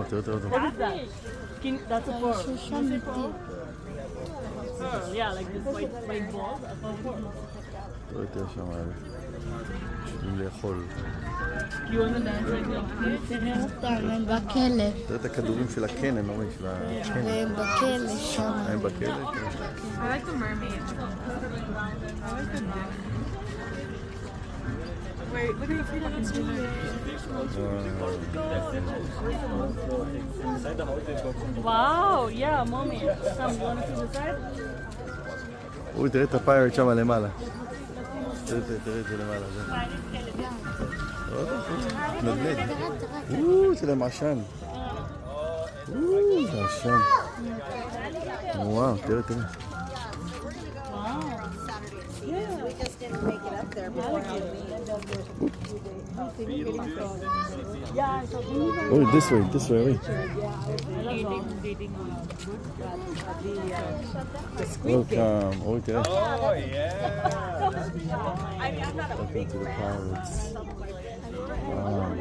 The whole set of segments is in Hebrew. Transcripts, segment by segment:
וואו, תראה אותו. What is that? That's a pearl. Pearl, yeah, like this white ball. That's a pearl. תראה יותר שם האלה. שווים לאכול. You want to dance like that? תראה אותם, הם בכלא. תראה את הכדורים של הקנן, לא של הקנן. והם בכלא שם. הם בכלא? I like the mermaid. I like the duck. Wait, look at the feet of its Wow, yeah, mommy. Sam, you want to see the side? אורי, תראה את הפיירט שם למעלה. תראה את זה למעלה. נדנד. זה להם עשן. זה עשן. וואו, תראה. We just didn't make it up there before Halloween. אורי, this way, אורי. Welcome. אורי, תראה. Welcome to the pirates. Wow.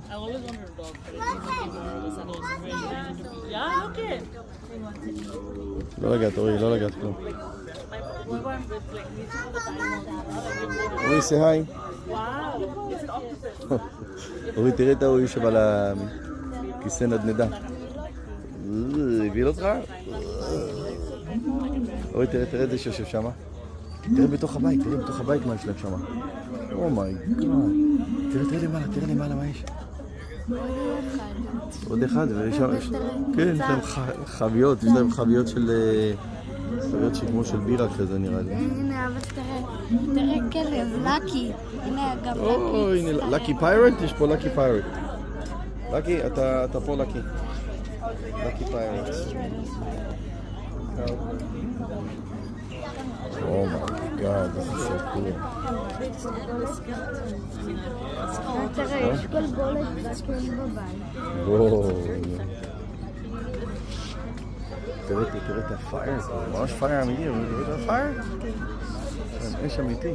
I always wanted a dog, but yeah, okay. לא לגעת, אורי, לא לגעת כלום. אורי, say hi. Wow, it's an octopus. אורי, תראה את ההוא שבא לכיסא נדנדה. הביל אותך? אורי, תראה את זה שיושב שם. תראה בתוך הבית מה יש להם שם. אומייגאד. תראה למעלה מה יש. עוד אחד, כן, יש להם חביות, יש להם חביות כמו של בירה כזה נראה לי. הנה, אבל תראה כלב, לקי. הנה, גם לקי. הנה, לקי פיירט? יש פה לקי פיירט. לקי, אתה פה לקי. לקי פיירט. Oh my god, this is so cool. תראה, יש גולגולת והכל בבית. וואו. תראה את הפייר, ממש פייר אמיתי, תראה את הפייר? כן, אש אמיתי.